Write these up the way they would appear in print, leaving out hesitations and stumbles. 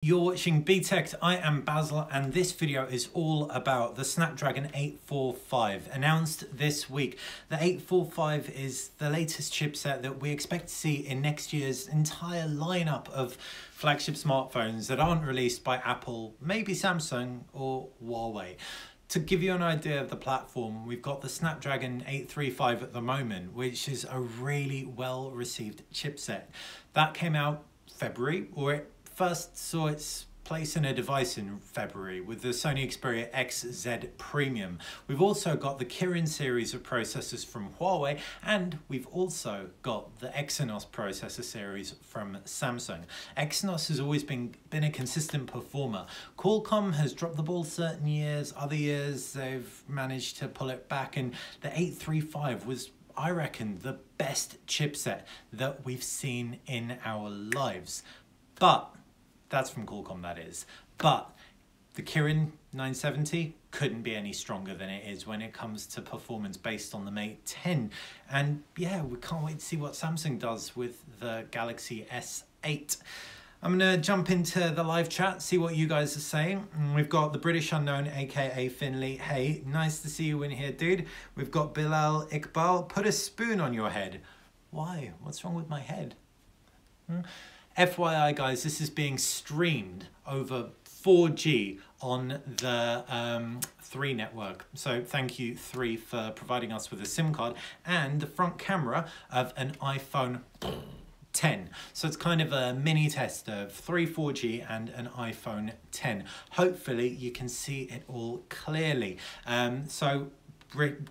You're watching BTech. I am Basil, and this video is all about the Snapdragon 845 announced this week. The 845 is the latest chipset that we expect to see in next year's entire lineup of flagship smartphones that aren't released by Apple, maybe Samsung or Huawei. To give you an idea of the platform, we've got the Snapdragon 835 at the moment, which is a really well received chipset. That came out February, or it first saw its place in a device in February with the Sony Xperia XZ Premium. We've also got the Kirin series of processors from Huawei, and we've also got the Exynos processor series from Samsung. Exynos has always been a consistent performer. Qualcomm has dropped the ball certain years, other years they've managed to pull it back, and the 835 was, I reckon, the best chipset that we've seen in our lives. But that's from Qualcomm, that is. But the Kirin 970 couldn't be any stronger than it is when it comes to performance based on the Mate 10. And yeah, we can't wait to see what Samsung does with the Galaxy S8. I'm going to jump into the live chat, see what you guys are saying. We've got the British Unknown, aka Finley. Hey, nice to see you in here, dude. We've got Bilal Iqbal. Put a spoon on your head. Why? What's wrong with my head? FYI, guys, this is being streamed over 4G on the 3 network. So thank you, 3, for providing us with a SIM card and the front camera of an iPhone 10. So it's kind of a mini test of 3 4G and an iPhone 10. Hopefully you can see it all clearly. So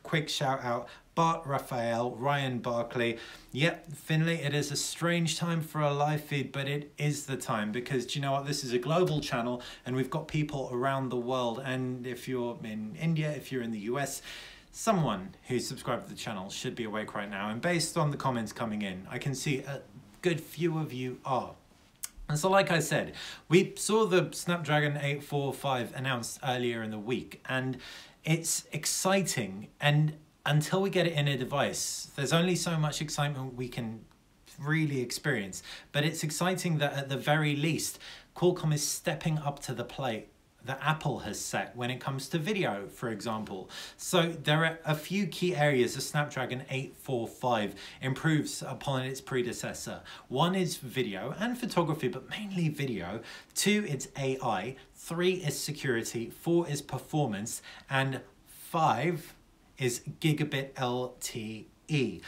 quick shout out, Bart Raphael, Ryan Barkley. Yep, Finley, it is a strange time for a live feed, but it is the time, because do you know what? This is a global channel and we've got people around the world. And if you're in India, if you're in the US, someone who's subscribed to the channel should be awake right now. And based on the comments coming in, I can see a good few of you are. And so, like I said, we saw the Snapdragon 845 announced earlier in the week, and it's exciting. And until we get it in a device, there's only so much excitement we can really experience. But it's exciting that at the very least, Qualcomm is stepping up to the plate that Apple has set when it comes to video, for example. So there are a few key areas the Snapdragon 845 improves upon its predecessor. One is video and photography, but mainly video. 2, it's AI. 3 is security. 4 is performance. And 5 is gigabit LTE.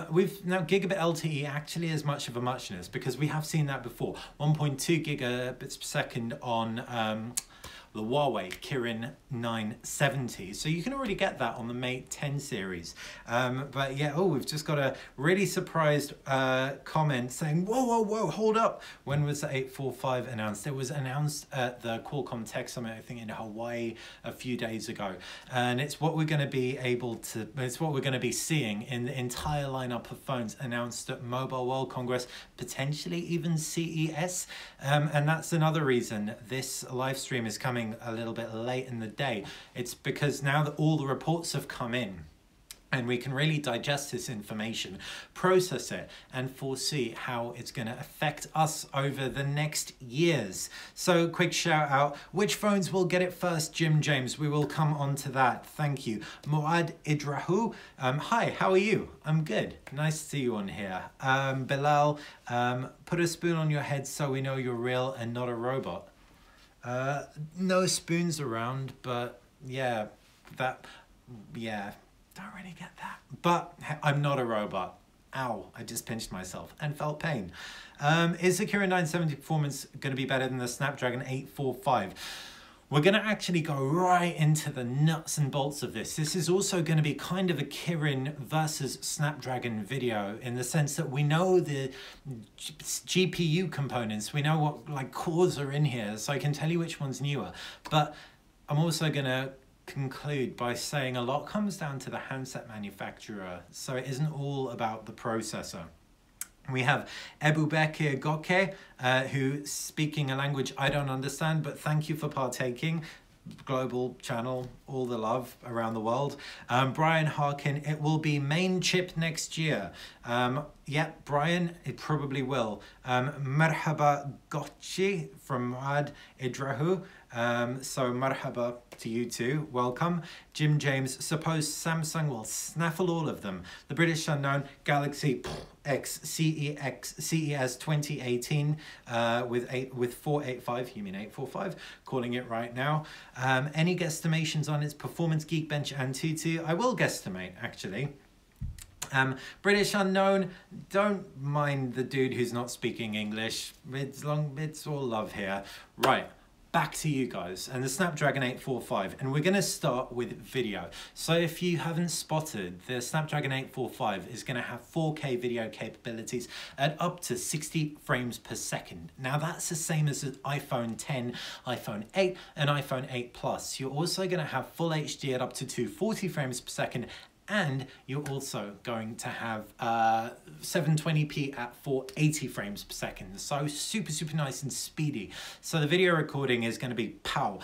We've now gigabit LTE actually is much of a muchness, because we have seen that before. 1.2 gigabits per second on the Huawei Kirin 970. So you can already get that on the Mate 10 series. But yeah, we've just got a really surprised comment saying, whoa, hold up. When was the 845 announced? It was announced at the Qualcomm Tech Summit, I think in Hawaii a few days ago. And it's what we're going to be it's what we're going to be seeing in the entire lineup of phones announced at Mobile World Congress, potentially even CES. And that's another reason this live stream is coming a little bit late in the day. It's because now that all the reports have come in and we can really digest this information, process it, and foresee how it's going to affect us over the next years. So quick shout out, which phones will get it first? Jim James, we will come on to that. Thank you. Muad Idrahu, hi, how are you? I'm good. Nice to see you on here. Bilal, put a spoon on your head so we know you're real and not a robot. No spoons around, but yeah, don't really get that. But I'm not a robot. Ow, I just pinched myself and felt pain. Is the Kirin 970 performance going to be better than the Snapdragon 845? We're going to actually go right into the nuts and bolts of this. This is also going to be kind of a Kirin versus Snapdragon video, in the sense that we know the GPU components, we know what cores are in here, so I can tell you which one's newer. But I'm also going to conclude by saying a lot comes down to the handset manufacturer, so it isn't all about the processor. We have Ebubeke Goke, who's speaking a language I don't understand, but thank you for partaking. Global channel, all the love around the world. Brian Harkin, it will be main chip next year. Yep, Brian, it probably will. Marhaba Gotchi from Muad Idrahu. So marhaba to you too. Welcome. Jim James, suppose Samsung will snaffle all of them. The British unknown Galaxy X CES 2018 with 485, you mean 845, calling it right now. Any guesstimations on its performance, Geekbench and Tutu? I will guesstimate actually. British unknown, don't mind the dude who's not speaking English. It's all love here. Right, back to you guys and the Snapdragon 845, and we're going to start with video. So if you haven't spotted, the Snapdragon 845 is going to have 4K video capabilities at up to 60 frames per second. Now that's the same as the iPhone 10, iPhone 8 and iPhone 8 Plus. You're also going to have full HD at up to 240 frames per second, and you're also going to have 720p at 480 frames per second. So super nice and speedy. So the video recording is going to be pow.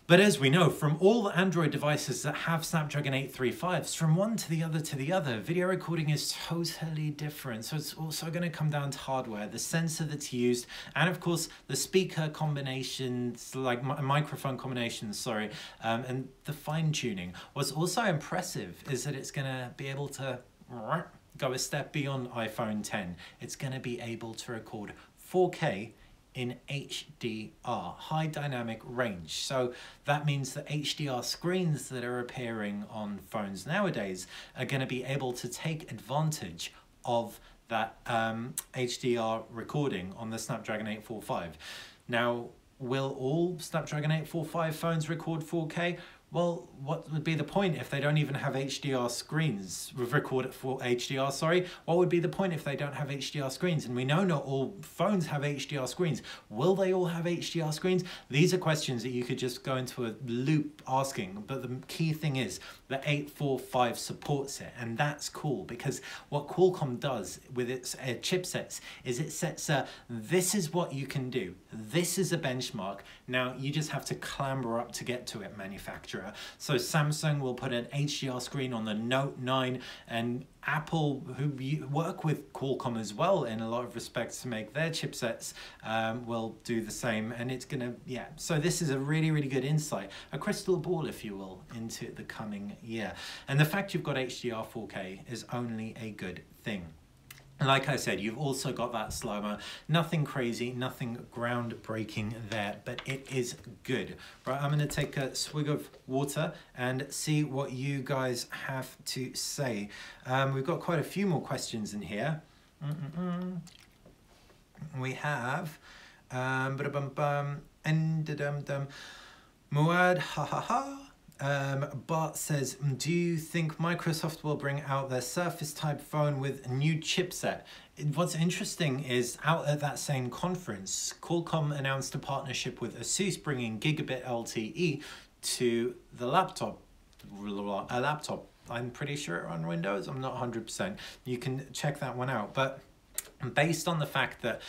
But as we know, from all the Android devices that have Snapdragon 835s, from one to the other, video recording is totally different. So it's also going to come down to hardware, the sensor that's used, and of course the speaker combinations, like microphone combinations, sorry, and the fine tuning. What's also impressive is that it's going to be able to go a step beyond iPhone 10. It's going to be able to record 4K in HDR, high dynamic range. So that means that HDR screens that are appearing on phones nowadays are going to be able to take advantage of that HDR recording on the Snapdragon 845. Now, will all Snapdragon 845 phones record 4K? Well, what would be the point if they don't even have HDR screens? Record it for HDR, sorry. What would be the point if they don't have HDR screens? And we know not all phones have HDR screens. Will they all have HDR screens? These are questions that you could just go into a loop asking, but the key thing is the 845 supports it, and that's cool because what Qualcomm does with its chipsets is it sets a, this is what you can do. This is a benchmark. Now you just have to clamber up to get to it, manufacturer. So Samsung will put an HDR screen on the Note 9, and Apple, who work with Qualcomm as well in a lot of respects to make their chipsets, will do the same. And it's gonna, yeah, so this is a really good insight, a crystal ball if you will, into the coming year. And the fact you've got HDR 4K is only a good thing. Like I said, you've also got that slow-mo. Nothing crazy, nothing groundbreaking there, but it is good. Right, I'm going to take a swig of water and see what you guys have to say. We've got quite a few more questions in here. We have Muad, Bart says, do you think Microsoft will bring out their Surface type phone with a new chipset? What's interesting is out at that same conference, Qualcomm announced a partnership with ASUS bringing gigabit LTE to the laptop. A laptop. I'm pretty sure on Windows. I'm not 100%. You can check that one out. But based on the fact that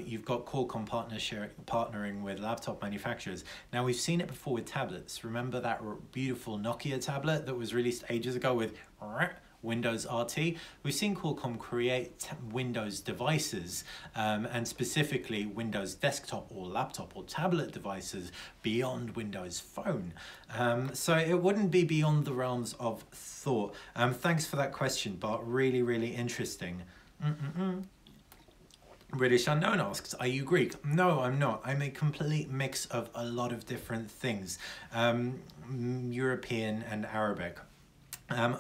you've got Qualcomm partnering with laptop manufacturers. Now, we've seen it before with tablets. Remember that beautiful Nokia tablet that was released ages ago with Windows RT? We've seen Qualcomm create Windows devices, and specifically Windows desktop or laptop or tablet devices beyond Windows Phone. So it wouldn't be beyond the realms of thought. Thanks for that question, Bart. Really interesting. British Unknown asks, are you Greek? No, I'm not. I'm a complete mix of a lot of different things, European and Arabic.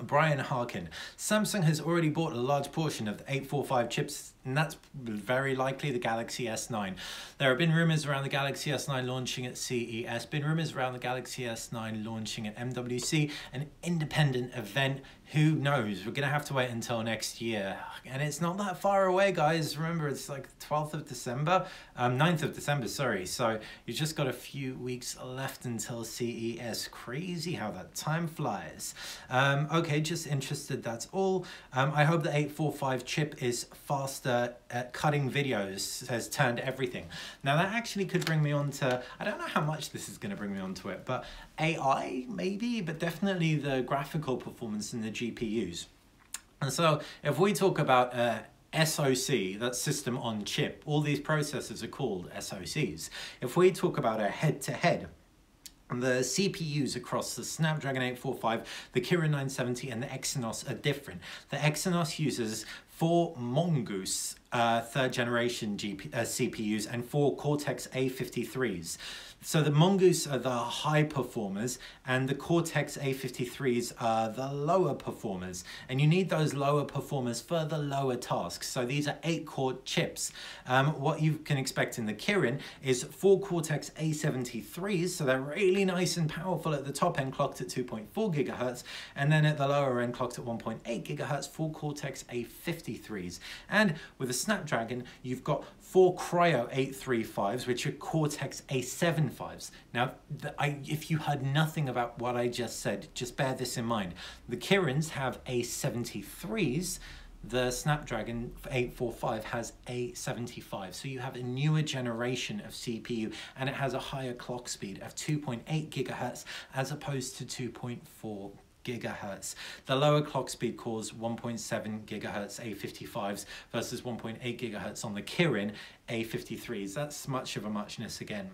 Brian Harkin, Samsung has already bought a large portion of the 845 chips, and that's very likely the Galaxy S9. There have been rumors around the Galaxy S9 launching at CES, been rumors around the Galaxy S9 launching at MWC, an independent event. Who knows? We're going to have to wait until next year. And it's not that far away, guys. Remember, it's like 12th of December, 9th of December, sorry. So you've just got a few weeks left until CES. Crazy how that time flies. Okay, just interested, that's all. I hope the 845 chip is faster at cutting videos, has turned everything. Now that actually could bring me on to, I don't know how much this is going to bring me onto it, but AI maybe, but definitely the graphical performance in the GPUs. And so if we talk about SoC, that's system on chip, all these processors are called SoCs. If we talk about a head-to-head, the CPUs across the Snapdragon 845, the Kirin 970 and the Exynos are different. The Exynos uses 4 Mongoose third generation CPUs and 4 Cortex A53s. So the Mongoose are the high performers and the Cortex A53s are the lower performers. And you need those lower performers for the lower tasks. So these are 8-core chips. What you can expect in the Kirin is 4 Cortex A73s, so they're really nice and powerful at the top end, clocked at 2.4 gigahertz, and then at the lower end, clocked at 1.8 gigahertz, 4 Cortex A53s. And with a Snapdragon, you've got 4 Cryo 835s, which are Cortex A75s. Now, if you heard nothing about what I just said, just bear this in mind. The Kirins have A73s, the Snapdragon 845 has A75. So you have a newer generation of CPU, and it has a higher clock speed of 2.8 gigahertz as opposed to 2.4 gigahertz. The lower clock speed cores 1.7 gigahertz A55s versus 1.8 gigahertz on the Kirin A53s. That's much of a muchness again.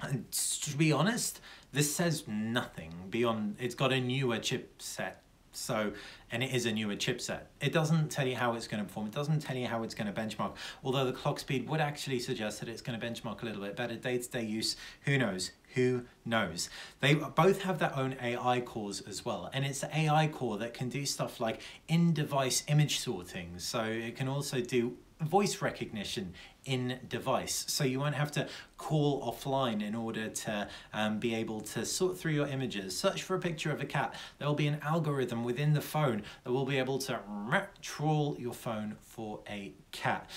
And to be honest, this says nothing beyond it's got a newer chipset. So, and it is a newer chipset. It doesn't tell you how it's going to perform. It doesn't tell you how it's going to benchmark. Although the clock speed would actually suggest that it's going to benchmark a little bit better. Day-to-day use, who knows? Who knows? They both have their own AI cores as well. And it's the AI core that can do stuff like in-device image sorting. So it can also do voice recognition in device, so you won't have to call offline in order to be able to sort through your images. Search for a picture of a cat. There will be an algorithm within the phone that will be able to trawl your phone for a cat.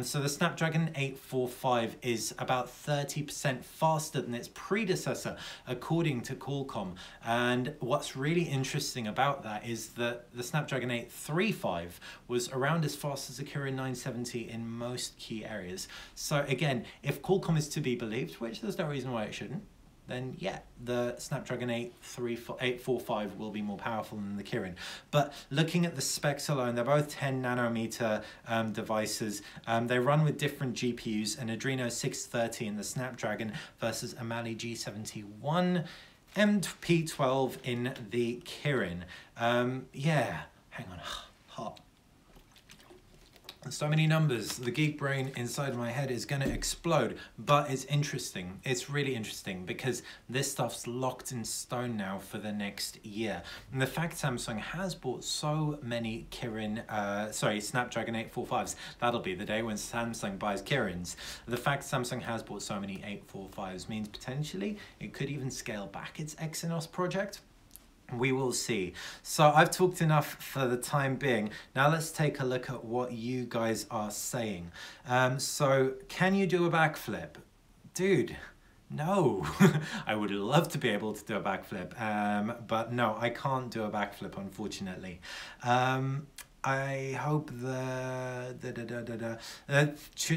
So the Snapdragon 845 is about 30% faster than its predecessor, according to Qualcomm. And what's really interesting about that is that the Snapdragon 835 was around as fast as the Kirin 970 in most key areas. So again, if Qualcomm is to be believed, which there's no reason why it shouldn't, then yeah, the Snapdragon 845 will be more powerful than the Kirin. But looking at the specs alone, they're both 10 nanometer devices. They run with different GPUs, an Adreno 630 in the Snapdragon versus a Mali G71 MP12 in the Kirin. Yeah, hang on, hot. So many numbers, the geek brain inside my head is going to explode, but it's interesting. It's really interesting because this stuff's locked in stone now for the next year. And the fact Samsung has bought so many Snapdragon 845s, that'll be the day when Samsung buys Kirins. The fact Samsung has bought so many 845s means potentially it could even scale back its Exynos project. We will see. So I've talked enough for the time being. Now let's take a look at what you guys are saying. So can you do a backflip? Dude, no. I would love to be able to do a backflip, but no, I can't do a backflip, unfortunately. I hope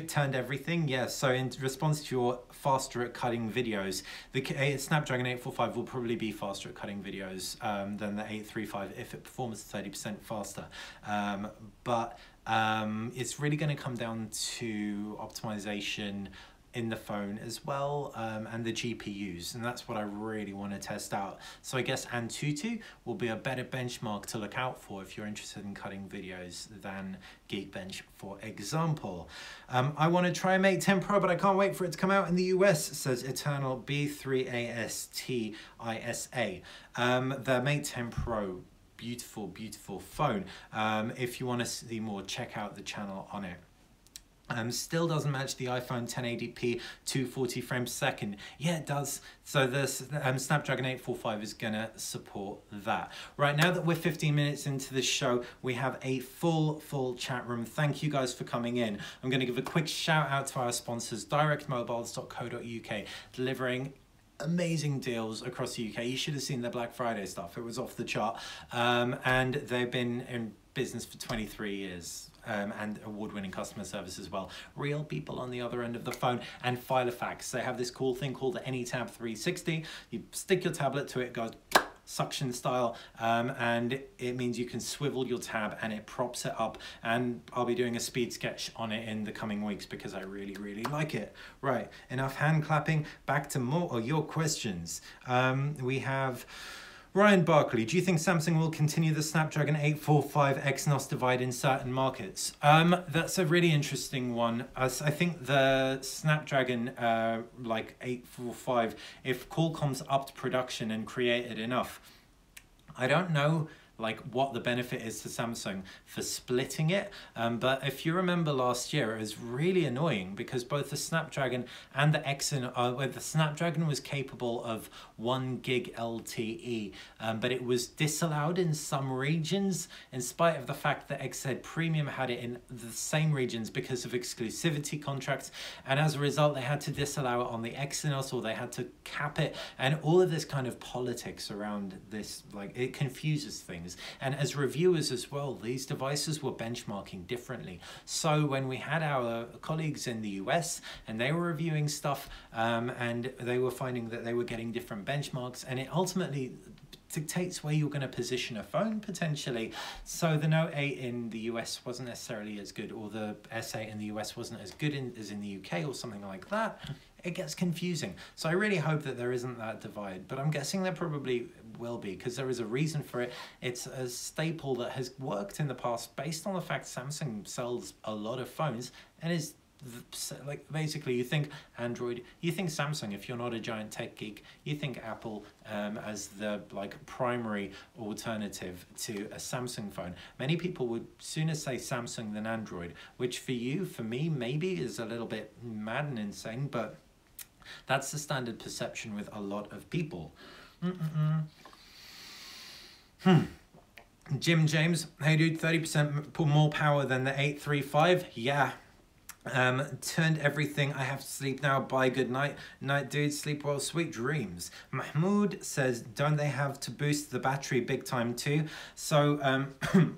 turned everything. Yeah, so in response to your faster at cutting videos, the Snapdragon 845 will probably be faster at cutting videos than the 835 if it performs 30% faster. But it's really going to come down to optimization in the phone as well, and the GPUs, and that's what I really want to test out. So I guess Antutu will be a better benchmark to look out for if you're interested in cutting videos than Geekbench, for example. I want to try Mate 10 Pro, but I can't wait for it to come out in the US, says Eternal B3ASTISA. The Mate 10 Pro, beautiful, beautiful phone. If you want to see more, check out the channel on it. Still doesn't match the iPhone 1080p 240 frames per second. Yeah, it does. So the Snapdragon 845 is gonna support that. Right, now that we're 15 minutes into the show, we have a full chat room. Thank you guys for coming in. I'm gonna give a quick shout out to our sponsors, directmobiles.co.uk, delivering amazing deals across the UK. You should have seen their Black Friday stuff. It was off the chart. And they've been in business for 23 years. And award-winning customer service as well. Real people on the other end of the phone. And Filofax, they have this cool thing called the AnyTab 360. You stick your tablet to it, it goes suction style, and it means you can swivel your tab and it props it up, and I'll be doing a speed sketch on it in the coming weeks because I really like it. Right, enough hand clapping, back to more of your questions. We have Ryan Barkley, do you think Samsung will continue the Snapdragon 845 Exynos divide in certain markets? That's a really interesting one. I think the Snapdragon like 845, if Qualcomm's upped production and created enough, I don't know like what the benefit is to Samsung for splitting it, but if you remember last year, it was really annoying because both the Snapdragon and the Exynos, where the Snapdragon was capable of 1 gig LTE, but it was disallowed in some regions in spite of the fact that XZ Premium had it in the same regions because of exclusivity contracts, and as a result they had to disallow it on the Exynos, or they had to cap it, and all of this kind of politics around this, like, it confuses things. And as reviewers as well, these devices were benchmarking differently. So when we had our colleagues in the US and they were reviewing stuff, and they were finding that they were getting different benchmarks, and it ultimately dictates where you're going to position a phone potentially. So the Note 8 in the US wasn't necessarily as good, or the S8 in the US wasn't as good as in the UK or something like that. It gets confusing. So I really hope that there isn't that divide, but I'm guessing there probably will be because there is a reason for it. It's a staple that has worked in the past based on the fact Samsung sells a lot of phones and is like, basically you think Android, you think Samsung if you're not a giant tech geek, you think Apple as the like primary alternative to a Samsung phone. Many people would sooner say Samsung than Android, which for you, for me, maybe is a little bit mad and insane, but that's the standard perception with a lot of people. Jim James, hey dude, 30% more power than the 835. Yeah. Turned everything. I have to sleep now. Bye, good night. Night, dude. Sleep well. Sweet dreams. Mahmoud says, don't they have to boost the battery big time too? So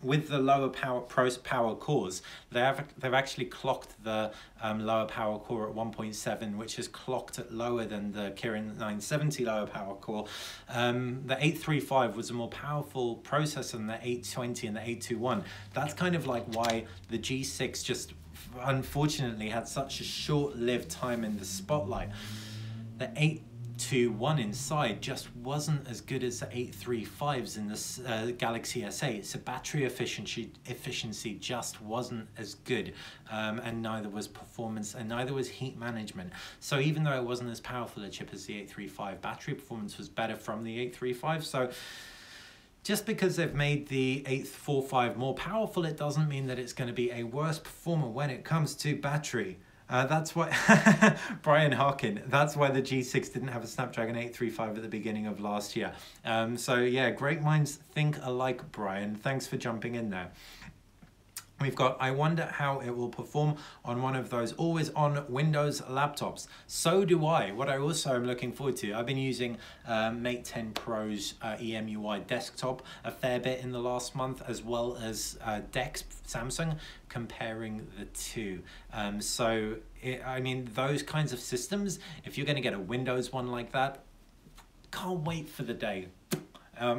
with the lower power cores, they've actually clocked the lower power core at 1.7, which is clocked at lower than the Kirin 970 lower power core. The 835 was a more powerful processor than the 820 and the 821. That's kind of like why the G6 just unfortunately had such a short-lived time in the spotlight. The 821 inside just wasn't as good as the 835s in the Galaxy S8. So battery efficiency just wasn't as good, and neither was performance, and neither was heat management. So even though it wasn't as powerful a chip as the 835, battery performance was better from the 835. So just because they've made the 845 more powerful, it doesn't mean that it's going to be a worse performer when it comes to battery. That's why, Brian Harkin, that's why the G6 didn't have a Snapdragon 835 at the beginning of last year. So yeah, great minds think alike, Brian. Thanks for jumping in there. We've got, I wonder how it will perform on one of those always-on Windows laptops. So do I. What I also am looking forward to, I've been using Mate 10 Pro's EMUI desktop a fair bit in the last month, as well as DeX Samsung, comparing the two. I mean, those kinds of systems, if you're going to get a Windows one like that, can't wait for the day.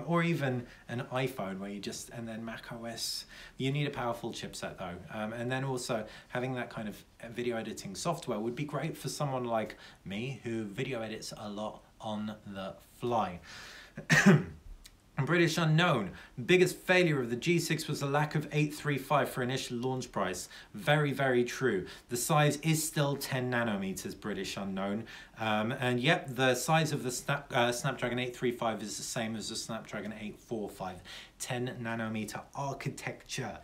Or even an iPhone where you just, and then Mac OS. You need a powerful chipset though. And then also having that kind of video editing software would be great for someone like me who video edits a lot on the fly. British Unknown, biggest failure of the G6 was the lack of 835 for initial launch price. Very, very true. The size is still 10 nanometers, British Unknown. And yep, the size of the Snapdragon 835 is the same as the Snapdragon 845. 10 nanometer architecture.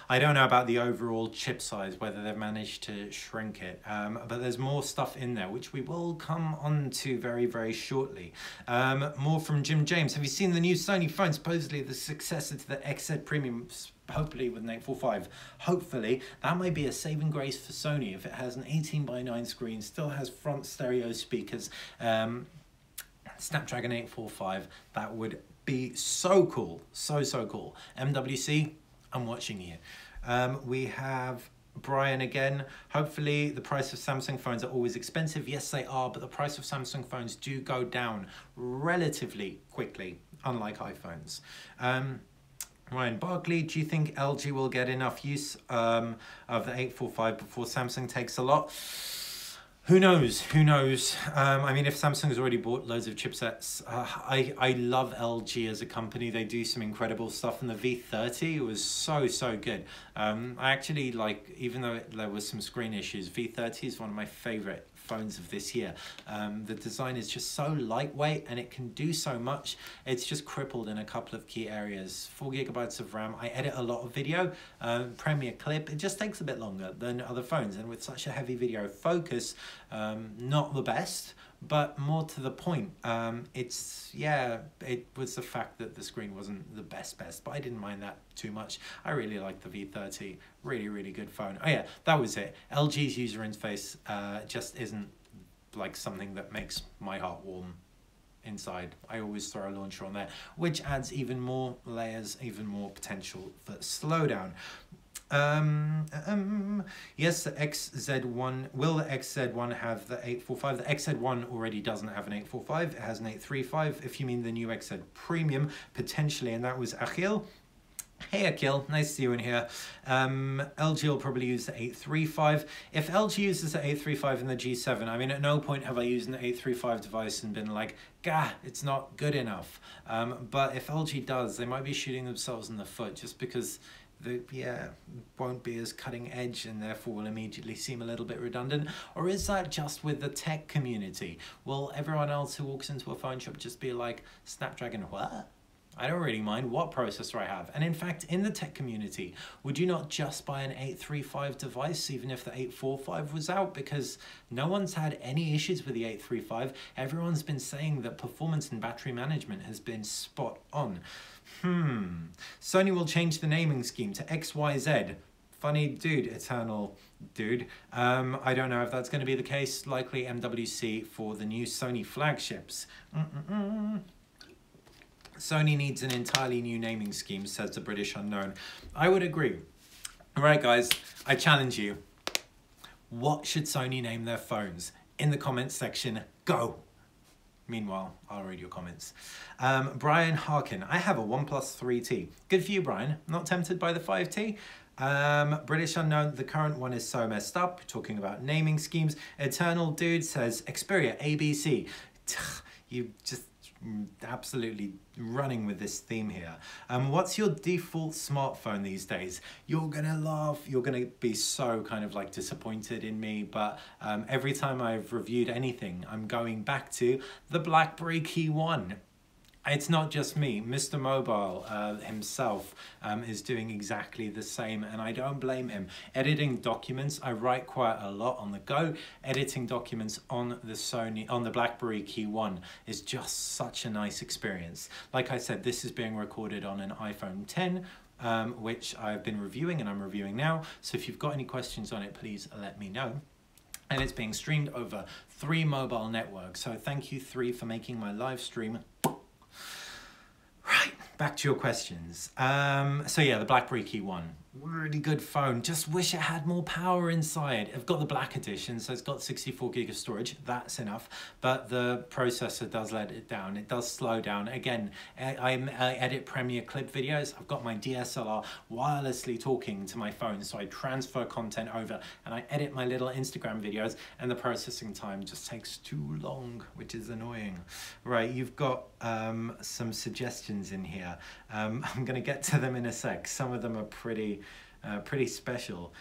I don't know about the overall chip size, whether they've managed to shrink it, but there's more stuff in there, which we will come on to very, very shortly. More from Jim James. Have you seen the new Sony phone, supposedly the successor to the XZ Premium, hopefully with an 845? Hopefully. That might be a saving grace for Sony if it has an 18:9 screen, still has front stereo speakers, Snapdragon 845, that would be so cool, so cool. MWC, I'm watching you. We have Brian again. Hopefully the price of Samsung phones are always expensive. Yes, they are, but the price of Samsung phones do go down relatively quickly. unlike iPhones. Ryan Barkley, do you think LG will get enough use of the 845 before Samsung takes a lot? Who knows? Who knows? I mean, if Samsung's already bought loads of chipsets, I love LG as a company. They do some incredible stuff, and the V30 was so good. I actually like, even though there was some screen issues, V30 is one of my favorite phones of this year. The design is just so lightweight and it can do so much. It's just crippled in a couple of key areas. 4 GB of RAM. I edit a lot of video, Premiere Clip. It just takes a bit longer than other phones, and with such a heavy video focus, not the best, but more to the point. It was the fact that the screen wasn't the best, but I didn't mind that too much. I really like the V30, really good phone. Oh yeah, that was it. LG's user interface just isn't like something that makes my heart warm inside. I always throw a launcher on there, which adds even more layers, even more potential for slowdown. Yes, the XZ1, will the XZ1 have the 845? The XZ1 already doesn't have an 845, it has an 835. If you mean the new XZ Premium, potentially, and that was Akhil. Hey Akhil, nice to see you in here. LG will probably use the 835. If LG uses the 835 in the G7, I mean, at no point have I used an 835 device and been like, gah, it's not good enough. But if LG does, they might be shooting themselves in the foot, just because won't be as cutting edge and therefore will immediately seem a little bit redundant. Or is that just with the tech community? Will everyone else who walks into a phone shop just be like, Snapdragon what? I don't really mind what processor I have. And in fact, in the tech community, would you not just buy an 835 device even if the 845 was out? Because no one's had any issues with the 835. Everyone's been saying that performance and battery management has been spot on. Sony will change the naming scheme to XYZ. Funny dude, eternal dude. I don't know if that's going to be the case. Likely MWC for the new Sony flagships. Sony needs an entirely new naming scheme, says the British Unknown. I would agree. All right, guys, I challenge you. What should Sony name their phones? In the comments section, go. Meanwhile, I'll read your comments. Brian Harkin, I have a OnePlus 3T. Good for you, Brian. Not tempted by the 5T? British Unknown, the current one is so messed up. Talking about naming schemes. Eternal Dude says, Xperia ABC. You just absolutely running with this theme here. What's your default smartphone these days? You're gonna laugh, you're gonna be so kind of like disappointed in me, but every time I've reviewed anything, I'm going back to the BlackBerry Key 1. It's not just me. Mr. Mobile himself is doing exactly the same, and I don't blame him. Editing documents, I write quite a lot on the go. Editing documents on the BlackBerry Key 1 is just such a nice experience. Like I said, this is being recorded on an iPhone 10, which I've been reviewing and I'm reviewing now. So if you've got any questions on it, please let me know. And it's being streamed over 3 mobile networks. So thank you 3 for making my live stream. Right, back to your questions. So yeah, the BlackBerry Key 1, really good phone. Just wish it had more power inside. I've got the black edition, so it's got 64 gig of storage. That's enough, but the processor does let it down. It does slow down. Again, I edit Premiere Clip videos. I've got my DSLR wirelessly talking to my phone, so I transfer content over and I edit my little Instagram videos, and the processing time just takes too long, which is annoying. Right, you've got some suggestions in here. I'm gonna get to them in a sec. Some of them are pretty special.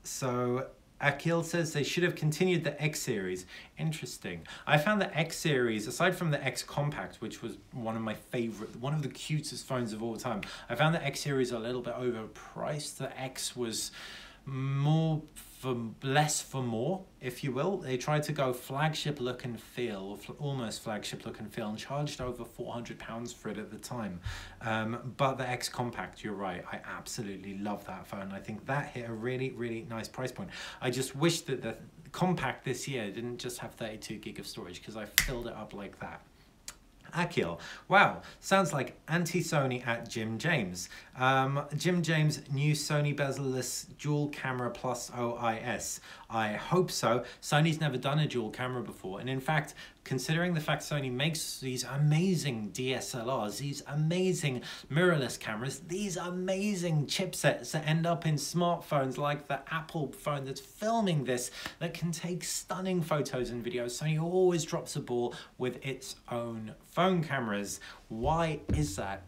So Akhil says they should have continued the X series. Interesting. I found the X series, aside from the X Compact, which was one of my favorite, one of the cutest phones of all time, I found the X series a little bit overpriced. The X was less for more, if you will. They tried to go flagship look and feel, or almost flagship look and feel, and charged over £400 for it at the time. But the X Compact, you're right, I absolutely love that phone. I think that hit a really nice price point. I just wish that the Compact this year didn't just have 32 gig of storage, because I filled it up like that. Akil. Wow, sounds like anti-Sony at Jim James. Jim James, new Sony bezel-less dual camera plus OIS. I hope so. Sony's never done a dual camera before, and in fact, considering the fact Sony makes these amazing DSLRs, these amazing mirrorless cameras, these amazing chipsets that end up in smartphones like the Apple phone that's filming this, that can take stunning photos and videos, Sony always drops a ball with its own phone cameras. Why is that?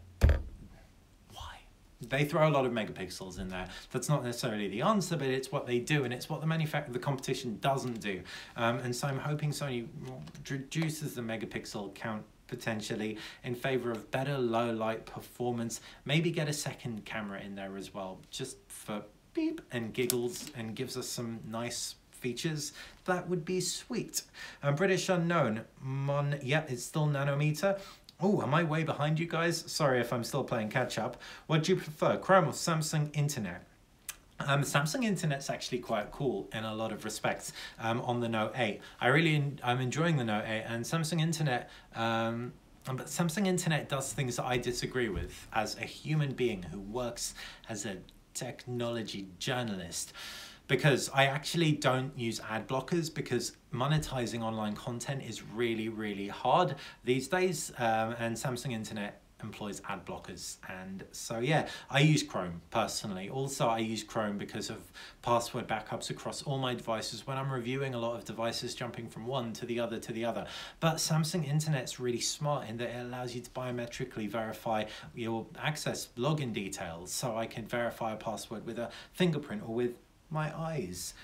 They throw a lot of megapixels in there. That's not necessarily the answer, but it's what they do, and it's what the competition doesn't do. And so I'm hoping Sony reduces the megapixel count potentially in favor of better low light performance. Maybe get a second camera in there as well, just for beep and giggles, and gives us some nice features. That would be sweet. British Unknown, yeah, it's still nanometer. Oh, am I way behind you guys? Sorry if I'm still playing catch up. What do you prefer, Chrome or Samsung Internet? Samsung Internet's actually quite cool in a lot of respects on the Note 8. I'm enjoying the Note 8, and Samsung Internet, but Samsung Internet does things that I disagree with as a human being who works as a technology journalist. Because I actually don't use ad blockers, because monetizing online content is really, really hard these days, and Samsung Internet employs ad blockers. And so yeah, I use Chrome personally. Also, I use Chrome because of password backups across all my devices when I'm reviewing a lot of devices, jumping from one to the other to the other. But Samsung Internet's really smart in that it allows you to biometrically verify your access login details, so I can verify a password with a fingerprint or with my eyes.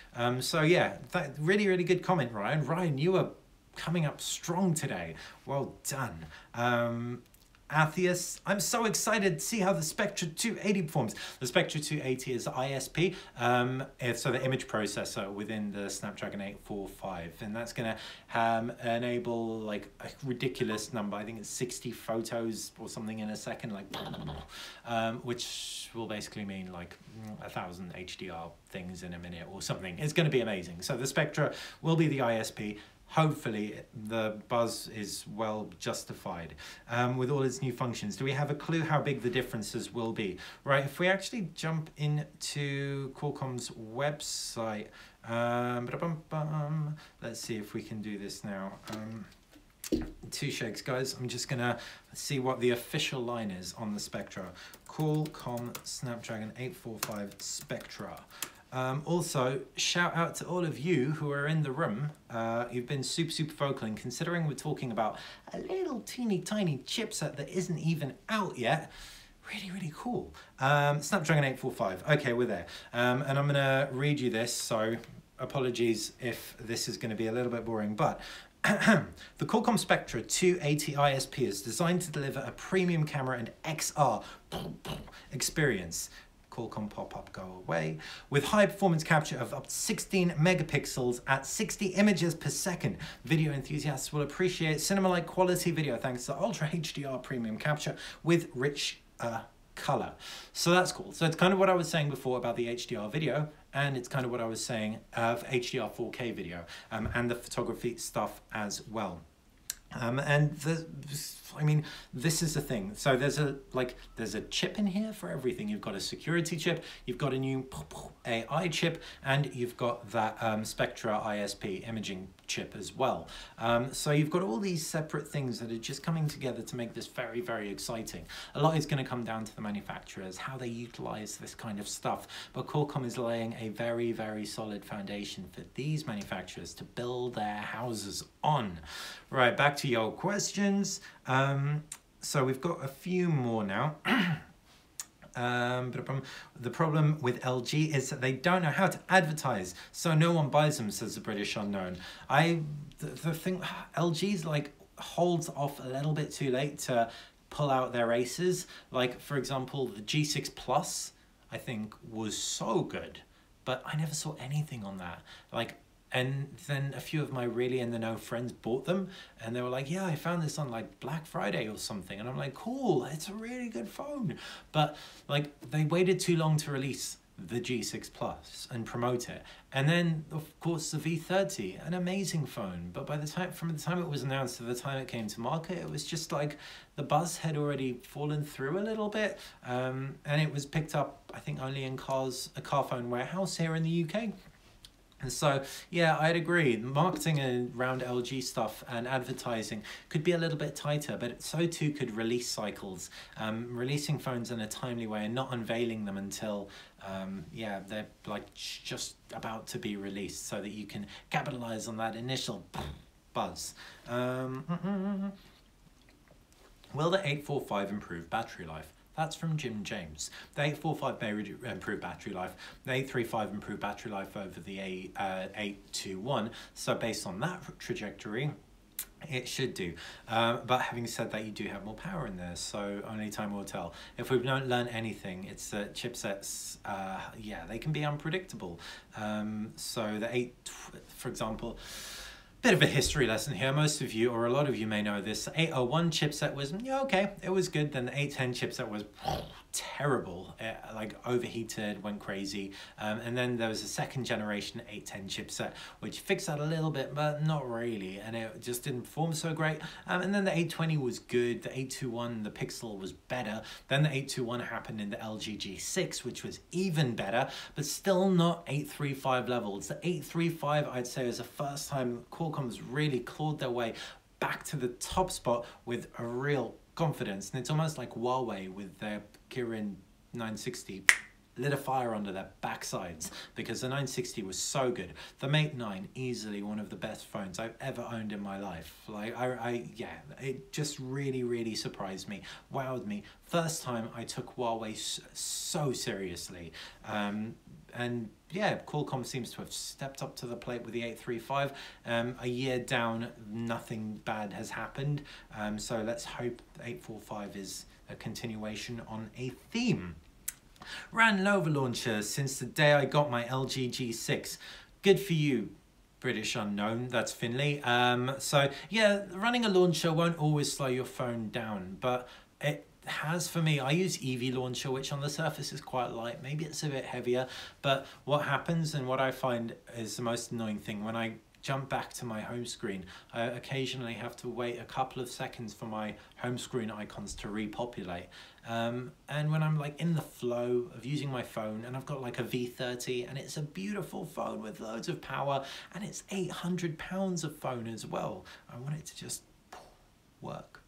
So yeah, that really, really good comment, Ryan. Ryan, you are coming up strong today. Well done. Atheist, I'm so excited to see how the Spectra 280 performs. The Spectra 280 is the ISP, so the image processor within the Snapdragon 845, and that's going to enable like a ridiculous number. I think it's 60 photos or something in a second, like, which will basically mean like 1,000 HDR things in a minute or something. It's going to be amazing. So the Spectra will be the ISP. Hopefully the buzz is well justified with all its new functions. Do we have a clue how big the differences will be? Right, if we actually jump into Qualcomm's website, let's see if we can do this now. Two shakes, guys. I'm just gonna see what the official line is on the Spectra. Qualcomm Snapdragon 845 Spectra. Also, shout out to all of you who are in the room. You've been super vocal, and considering we're talking about a little teeny tiny chipset that isn't even out yet, really cool. Snapdragon 845, okay, we're there. And I'm gonna read you this, so apologies if this is gonna be a little bit boring, but the Qualcomm Spectra 280 ISP is designed to deliver a premium camera and XR experience. Qualcomm pop-up go away, with high performance capture of up to 16 megapixels at 60 images per second. Video enthusiasts will appreciate cinema-like quality video thanks to Ultra HDR premium capture with rich color. So that's cool. So it's kind of what I was saying before about the HDR video, and it's kind of what I was saying of HDR 4K video and the photography stuff as well. I mean, this is the thing. So there's a chip in here for everything. You've got a security chip, you've got a new AI chip, and you've got that Spectra ISP imaging chip as well. So you've got all these separate things that are just coming together to make this very exciting. A lot is going to come down to the manufacturers, how they utilize this kind of stuff. But Qualcomm is laying a very solid foundation for these manufacturers to build their houses on. Right, back to your questions. So we've got a few more now. The problem with LG is that they don't know how to advertise, so no one buys them, says the British Unknown. The thing, LG's like holds off a little bit too late to pull out their aces. Like, for example, the G6 Plus, I think, was so good, but I never saw anything on that. Like, and then a few of my really in the know friends bought them, and they were like, yeah, I found this on like Black Friday or something. And I'm like, cool, it's a really good phone. But like, they waited too long to release the G6 Plus and promote it. And then, of course, the V30, an amazing phone. But from the time it was announced to the time it came to market, it was just like the buzz had already fallen through a little bit. And it was picked up, I think, only in a car phone warehouse here in the UK. And so, yeah, I'd agree. Marketing around LG stuff and advertising could be a little bit tighter, but so too could release cycles. Releasing phones in a timely way and not unveiling them until, yeah, they're like just about to be released so that you can capitalize on that initial buzz. Will the 845 improve battery life? That's from Jim James. The 845 may improve battery life. The 835 improve battery life over the 821. So based on that trajectory, it should do. But having said that, you do have more power in there, so only time will tell. If we don't learn anything, it's that chipsets, yeah, they can be unpredictable. So the for example, bit of a history lesson here. Most of you, or a lot of you may know this. 801 chipset was, yeah, okay, it was good. Then the 810 chipset was terrible. It, like, overheated, went crazy. And then there was a second generation 810 chipset, which fixed that a little bit, but not really. And it just didn't perform so great. And then the 820 was good. The 821, the Pixel was better. Then the 821 happened in the LG G6, which was even better, but still not 835 levels. The 835, I'd say, was the first time Qualcomm's really clawed their way back to the top spot with a real confidence. And it's almost like Huawei with their Kirin 960 lit a fire under their backsides because the 960 was so good. The Mate 9, easily one of the best phones I've ever owned in my life. Like, yeah, it just really surprised me, wowed me. First time I took Huawei so seriously. And yeah, Qualcomm seems to have stepped up to the plate with the 835. A year down, nothing bad has happened. So let's hope the 845 is a continuation on a theme. Ran Nova launcher since the day I got my LG G6. Good for you, British unknown. That's Finley. So yeah, running a launcher won't always slow your phone down, but it has for me. I use EV launcher, which on the surface is quite light. Maybe it's a bit heavier, but what happens and what I find is the most annoying thing when I jump back to my home screen, I occasionally have to wait a couple of seconds for my home screen icons to repopulate. And when I'm like in the flow of using my phone, and I've got like a V30 and it's a beautiful phone with loads of power, and it's 800 pounds of phone as well, I want it to just work.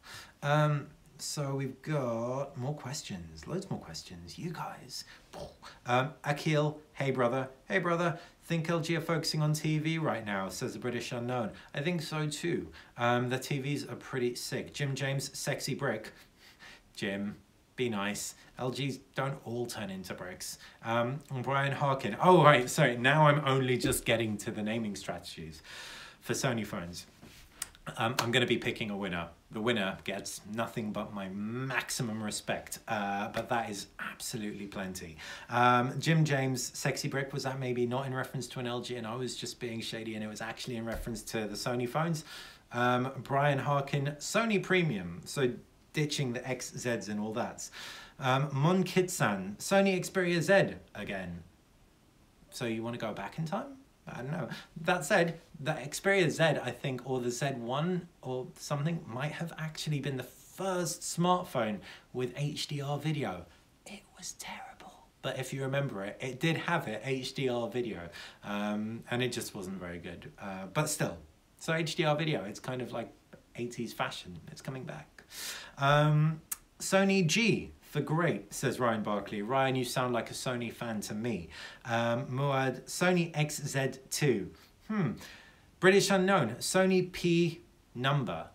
So we've got more questions, loads more questions, you guys. Akil, hey brother, think LG are focusing on TV right now, says the British unknown. I think so too. The TVs are pretty sick. Jim James, sexy brick. Jim, be nice. LGs don't all turn into bricks. Brian Harkin, oh right, sorry, now I'm only just getting to the naming strategies for Sony phones. I'm going to be picking a winner. The winner gets nothing but my maximum respect, but that is absolutely plenty. Jim James, sexy brick, was that maybe not in reference to an LG and I was just being shady and it was actually in reference to the Sony phones? Brian Harkin, Sony Premium, so ditching the XZs and all that. Mon Kitsan, Sony Xperia Z again. So you want to go back in time? I don't know. That said, the Xperia Z, I think, or the Z1 or something, might have actually been the first smartphone with HDR video. It was terrible. But if you remember it, it did have it, HDR video. And it just wasn't very good. But still, so HDR video, it's kind of like 80s fashion. It's coming back. Sony G. For great, says Ryan Barkley. Ryan, you sound like a Sony fan to me. Muad, Sony XZ2. British unknown, Sony P number.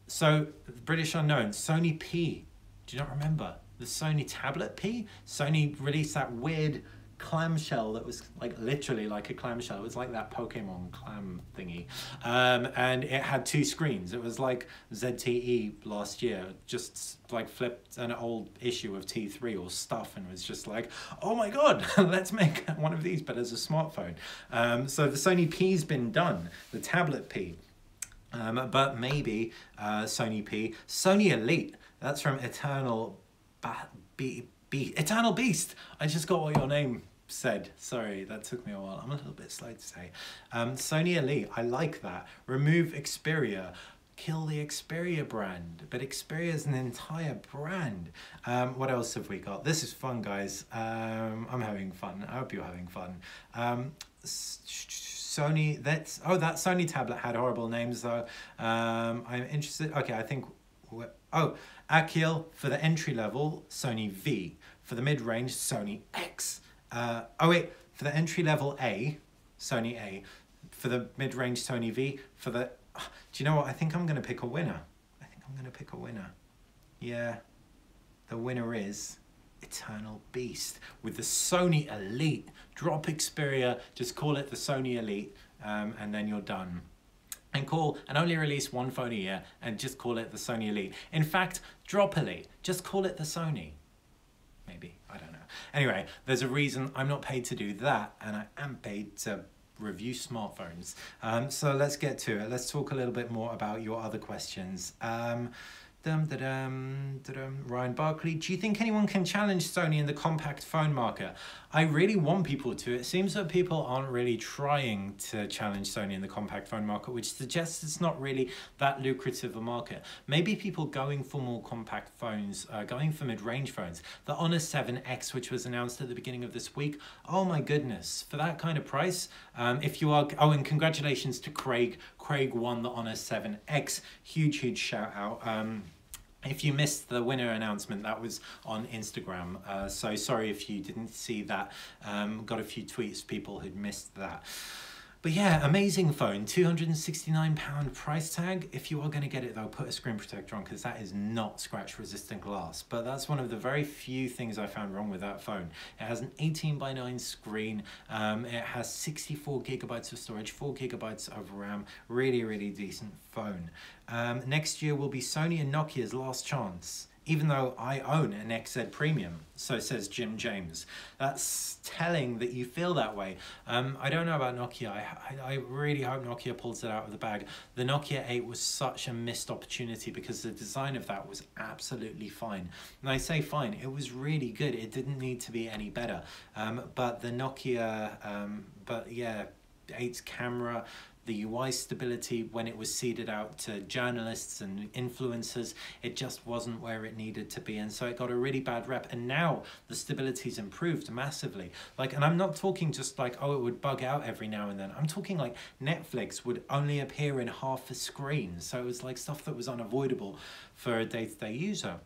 So, British unknown, Sony P. Do you not remember? The Sony tablet P? Sony released that weird clamshell that was like literally like a clamshell. It was like that Pokemon clam thingy. And it had two screens. It was like ZTE last year, just like flipped an old issue of T3 or stuff and was just like, oh my God, let's make one of these, but as a smartphone. So the Sony P's been done, the tablet P. But maybe Sony P. Sony Elite, that's from Eternal Eternal Beast. I just got what your name said. Sorry, that took me a while. I'm a little bit slow to say. Sony Elite, I like that. Remove Xperia. Kill the Xperia brand, but Xperia is an entire brand. What else have we got? This is fun, guys. I'm having fun. I hope you're having fun. Sony, that Sony tablet had horrible names though. I'm interested. Okay, I think. Akil for the entry level, Sony V. For the mid range, Sony X. For the entry level A, Sony A. For the mid range, Sony V. For the do you know what? I think I'm going to pick a winner. Yeah, the winner is Eternal Beast with the Sony Elite. Drop Xperia, just call it the Sony Elite, and then you're done. And only release one phone a year and just call it the Sony Elite. In fact, drop Elite, just call it the Sony. Maybe, I don't know. Anyway, there's a reason I'm not paid to do that, and I am paid to review smartphones. So let's get to it. Let's talk a little bit more about your other questions. Ryan Barkley, do you think anyone can challenge Sony in the compact phone market? I really want people to. It seems that people aren't really trying to challenge Sony in the compact phone market, which suggests it's not really that lucrative a market. Maybe people going for more compact phones, going for mid-range phones. The Honor 7X, which was announced at the beginning of this week, oh my goodness, for that kind of price, if you are, and congratulations to Craig. Craig won the Honor 7X. Huge shout out. If you missed the winner announcement, that was on Instagram. So sorry if you didn't see that. Got a few tweets, people who'd missed that. But yeah, amazing phone, £269 price tag. If you are going to get it though, put a screen protector on, because that is not scratch resistant glass. But that's one of the very few things I found wrong with that phone. It has an 18:9 screen. It has 64 gigabytes of storage, 4 gigabytes of RAM. Really decent phone. Next year will be Sony and Nokia's last chance. Even though I own an XZ Premium, so says Jim James. That's telling that you feel that way. I don't know about Nokia. I really hope Nokia pulls it out of the bag. The Nokia 8 was such a missed opportunity because the design of that was absolutely fine. And I say fine, it was really good. It didn't need to be any better. But the Nokia, 8's camera, the UI stability when it was seeded out to journalists and influencers, it just wasn't where it needed to be, and so it got a really bad rep. And now the stability's improved massively. And I'm not talking just like, oh, it would bug out every now and then. I'm talking like Netflix would only appear in half a screen, so it was like stuff that was unavoidable for a day-to-day user.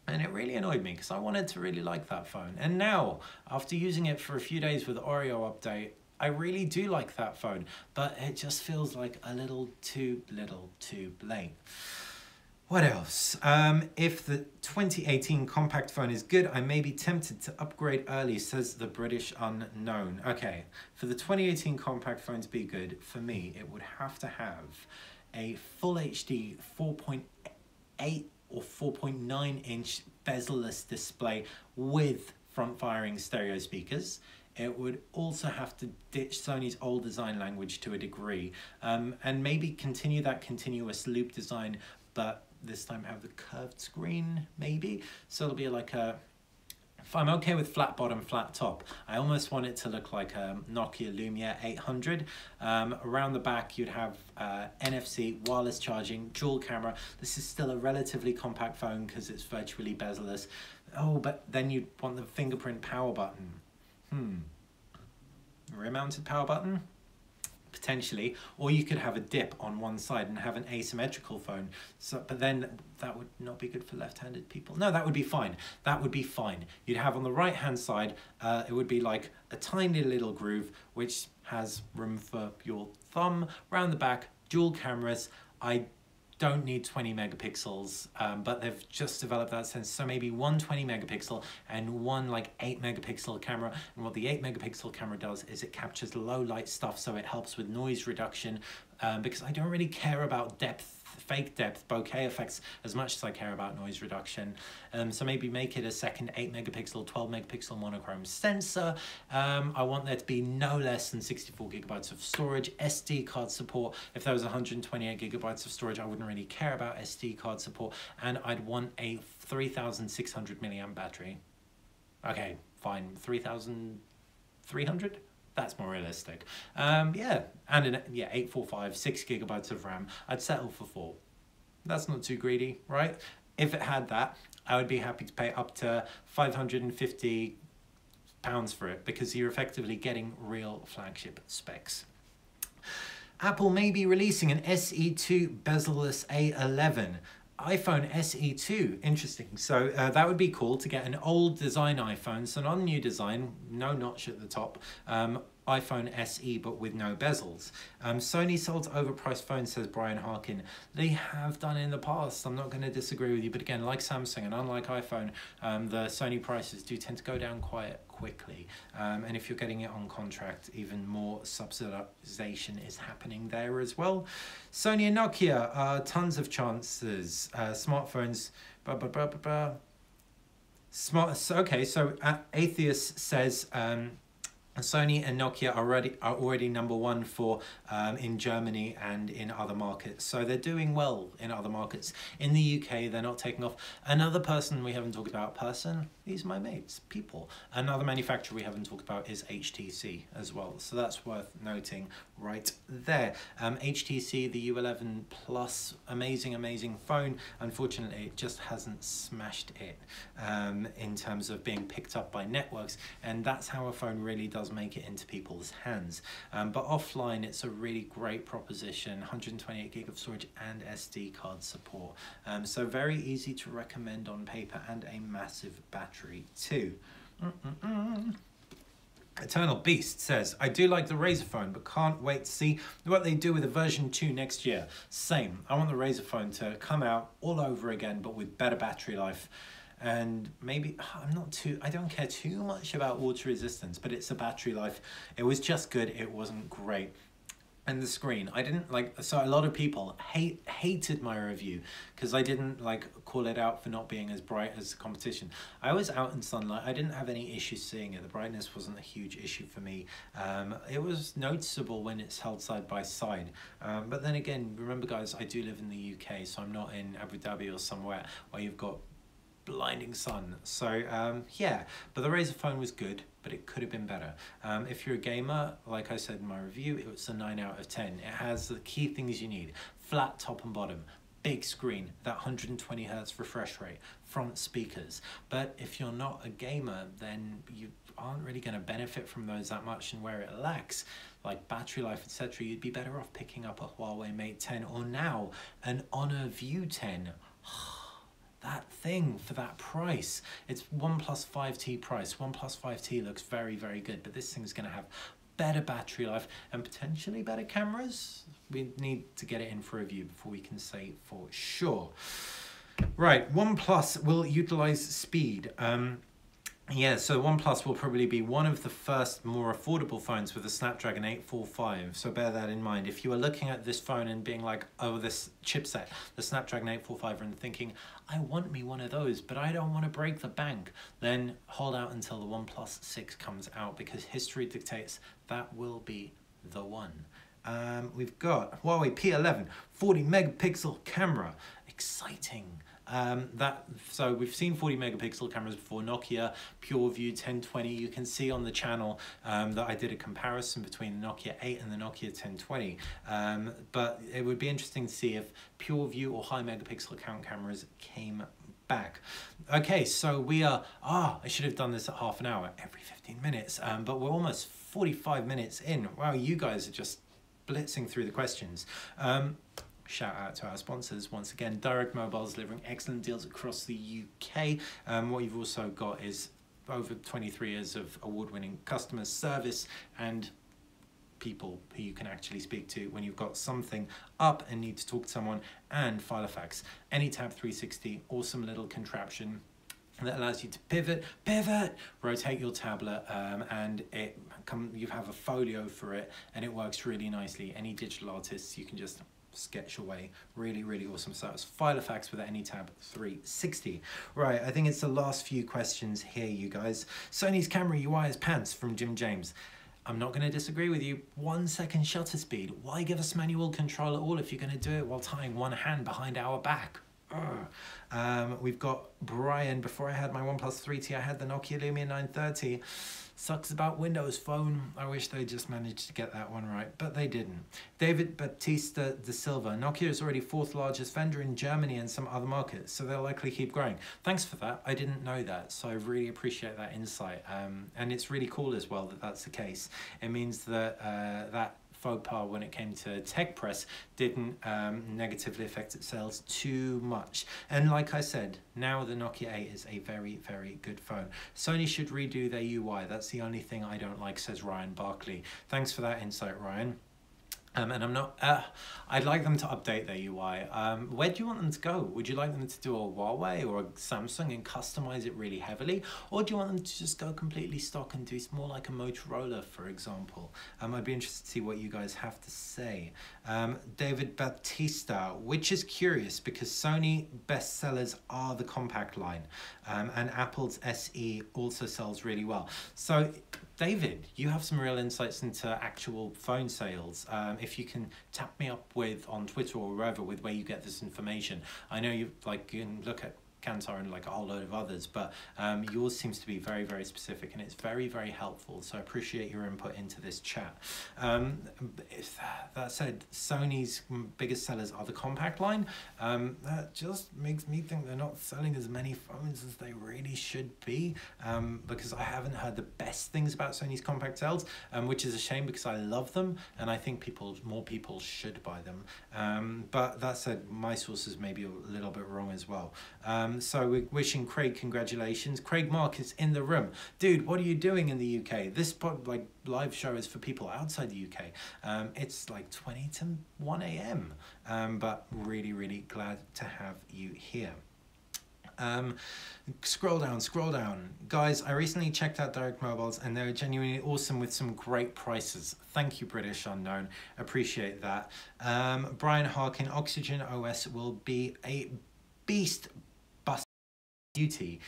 And it really annoyed me because I wanted to really like that phone. And now, after using it for a few days with the Oreo update, I really do like that phone, but it just feels like a little too late. What else? If the 2018 compact phone is good, I may be tempted to upgrade early, says the British Unknown. Okay, for the 2018 compact phone to be good, for me, it would have to have a full HD 4.8 or 4.9 inch bezel-less display with front-firing stereo speakers. It would also have to ditch Sony's old design language to a degree, and maybe continue that continuous loop design, but this time have the curved screen, maybe. So it'll be like a, if I'm okay with flat bottom, flat top, I almost want it to look like a Nokia Lumia 800. Around the back, you'd have NFC, wireless charging, dual camera. This is still a relatively compact phone because it's virtually bezel-less. Oh, but then you'd want the fingerprint power button. Rear-mounted power button? Potentially. Or you could have a dip on one side and have an asymmetrical phone. So, but then that would not be good for left-handed people. No, that would be fine. That would be fine. You'd have on the right-hand side, it would be like a tiny little groove, which has room for your thumb. Around the back, dual cameras. I don't need 20 megapixels, but they've just developed that sense. So maybe one 20 megapixel and one like 8 megapixel camera. And what the 8 megapixel camera does is it captures low light stuff, so it helps with noise reduction, because I don't really care about depth, fake depth, bokeh effects as much as I care about noise reduction. So maybe make it a second 8 megapixel, 12 megapixel monochrome sensor. I want there to be no less than 64 gigabytes of storage, SD card support. If there was 128 gigabytes of storage, I wouldn't really care about SD card support. And I'd want a 3600 milliamp battery. Okay, fine, 3000 300. That's more realistic. Yeah, and an 845, 6 GB of RAM. I'd settle for 4. That's not too greedy, right? If it had that, I would be happy to pay up to £550 for it, because you're effectively getting real flagship specs. Apple may be releasing an SE2 bezel-less A11. iPhone SE2, interesting. So that would be cool to get an old design iPhone, so not a new design, no notch at the top, iPhone SE but with no bezels. Sony sold overpriced phones, says Brian Harkin. They have done in the past, I'm not going to disagree with you, but again, like Samsung and unlike iPhone, the Sony prices do tend to go down quite quickly, and if you're getting it on contract, even more subsidization is happening there as well. Sony and Nokia, tons of chances. Smartphones, okay, so Atheist says Sony and Nokia are already number one for in Germany and in other markets. So they're doing well in other markets. In the UK, they're not taking off. Another person we haven't talked about, these are my mates, people. Another manufacturer we haven't talked about is HTC as well. So that's worth noting right there. HTC, the U11 Plus, amazing phone. Unfortunately, it just hasn't smashed it in terms of being picked up by networks. And that's how a phone really does make it into people's hands. But offline, it's a really great proposition. 128 gig of storage and SD card support. So very easy to recommend on paper, and a massive battery too. Eternal Beast says, I do like the Razer phone, but can't wait to see what they do with the version 2 next year. Same. I want the Razer phone to come out all over again, but with better battery life. And maybe, I don't care too much about water resistance, but it's a battery life. It was just good. It wasn't great. And the screen, I didn't like, so a lot of people hated my review because I didn't call it out for not being as bright as the competition. I was out in sunlight. I didn't have any issues seeing it. The brightness wasn't a huge issue for me. It was noticeable when it's held side by side. But then again, remember guys, I do live in the UK, so I'm not in Abu Dhabi or somewhere where you've got blinding sun. So yeah, but the Razer phone was good, but it could have been better. If you're a gamer, like I said in my review, it was a 9 out of 10. It has the key things you need: flat top and bottom, big screen, that 120 Hz refresh rate, front speakers. But if you're not a gamer, then you aren't really going to benefit from those that much, and where it lacks, like battery life, etc., you'd be better off picking up a Huawei Mate 10 or now an Honor View 10. That thing for that price. It's OnePlus 5T price. OnePlus 5T looks very good, but this thing's going to have better battery life and potentially better cameras. We need to get it in for review before we can say for sure. Right, OnePlus will utilize speed. Yeah, so OnePlus will probably be one of the first more affordable phones with a Snapdragon 845. So bear that in mind. If you are looking at this phone and being like, oh, this chipset, the Snapdragon 845, and thinking, I want me one of those, but I don't want to break the bank, then hold out until the OnePlus 6 comes out, because history dictates that will be the one. We've got Huawei P11, 40 megapixel camera. Exciting. So we've seen 40 megapixel cameras before. Nokia PureView 1020. You can see on the channel that I did a comparison between the Nokia 8 and the Nokia 1020. But it would be interesting to see if PureView or high megapixel count cameras came back. Okay, so we are, I should have done this at half an hour, every 15 minutes, but we're almost 45 minutes in. Wow, you guys are just blitzing through the questions. Shout out to our sponsors once again. Direct Mobile is delivering excellent deals across the UK. What you've also got is over 23 years of award-winning customer service and people who you can actually speak to when you've got something up and need to talk to someone. And Filofax, AnyTab 360, awesome little contraption that allows you to pivot, rotate your tablet, and you have a folio for it, and it works really nicely. Any digital artists, you can just sketch away. Really awesome. So it's Filofax with AnyTab 360. Right, I think it's the last few questions here, you guys. Sony's camera UI is pants, from Jim James. I'm not going to disagree with you. 1 second shutter speed. Why give us manual control at all if you're going to do it while tying one hand behind our back? We've got Brian. Before I had my OnePlus 3T, I had the Nokia Lumia 930. Sucks about Windows Phone. I wish they just managed to get that one right, but they didn't. David Batista da Silva. Nokia is already 4th largest vendor in Germany and some other markets, so they'll likely keep growing. Thanks for that. I didn't know that, so I really appreciate that insight. And it's really cool as well that that's the case. It means that that faux pas when it came to tech press didn't negatively affect its sales too much. And like I said, now the Nokia 8 is a very, very good phone. Sony should redo their UI. That's the only thing I don't like, says Ryan Barkley. Thanks for that insight, Ryan. And I'm not, I'd like them to update their UI. Where do you want them to go? Would you like them to do a Huawei or a Samsung and customize it really heavily? Or do you want them to just go completely stock and do more like a Motorola, for example? I'd be interested to see what you guys have to say. David Batista, which is curious because Sony bestsellers are the compact line, and Apple's SE also sells really well. So David, you have some real insights into actual phone sales. If you can tap me up with on Twitter or wherever with where you get this information. I know you can look at Kantar and like a whole load of others, but yours seems to be very, very specific, and it's very, very helpful. So I appreciate your input into this chat. That said, Sony's biggest sellers are the compact line. That just makes me think they're not selling as many phones as they really should be, because I haven't heard the best things about Sony's compact sales, which is a shame because I love them and I think more people should buy them. But that said, my sources may be a little bit wrong as well. So we're wishing Craig congratulations. Craig Mark is in the room. Dude, what are you doing in the UK? This like live show is for people outside the UK. It's like 20 to 1 a.m. But really, really glad to have you here. Scroll down. Guys, I recently checked out Direct Mobiles and they're genuinely awesome with some great prices. Thank you, British Unknown. Appreciate that. Brian Harkin, Oxygen OS will be a beast beauty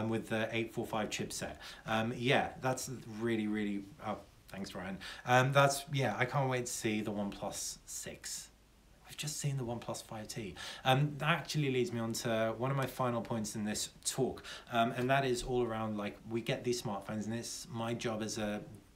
with the 845 chipset. Yeah, that's really, really, oh, thanks Ryan. I can't wait to see the OnePlus 6. We've just seen the OnePlus 5T. That actually leads me on to one of my final points in this talk, and that is all around, like, we get these smartphones, and it's my job as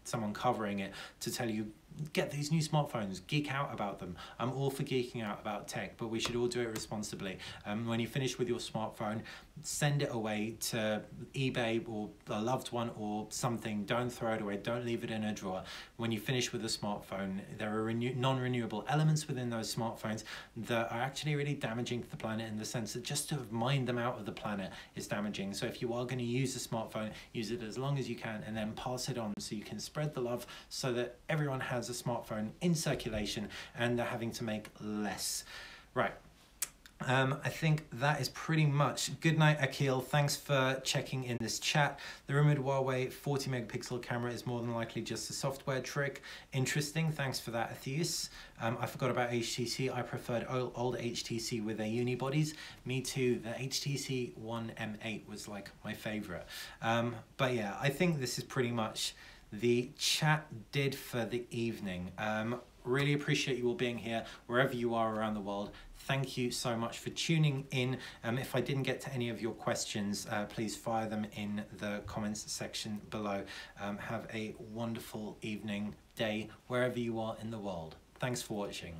someone covering it to tell you, get these new smartphones, geek out about them. I'm all for geeking out about tech, but we should all do it responsibly. When you finish with your smartphone, send it away to eBay or a loved one or something. Don't throw it away. Don't leave it in a drawer. When you finish with a smartphone, there are non-renewable elements within those smartphones that are actually really damaging to the planet, in the sense that just to mine them out of the planet is damaging. So if you are going to use a smartphone, use it as long as you can and then pass it on so you can spread the love so that everyone has a smartphone in circulation and they're having to make less. Right. I think that is pretty much. Good night, Akil. Thanks for checking in this chat. The rumored Huawei 40 megapixel camera is more than likely just a software trick. Interesting. Thanks for that, Atheus. I forgot about HTC. I preferred old HTC with their unibodies. Me too. The HTC One M8 was like my favorite. But yeah, I think this is pretty much the chat did for the evening. Really appreciate you all being here wherever you are around the world. Thank you so much for tuning in. If I didn't get to any of your questions, please fire them in the comments section below. Have a wonderful evening, day, wherever you are in the world. Thanks for watching.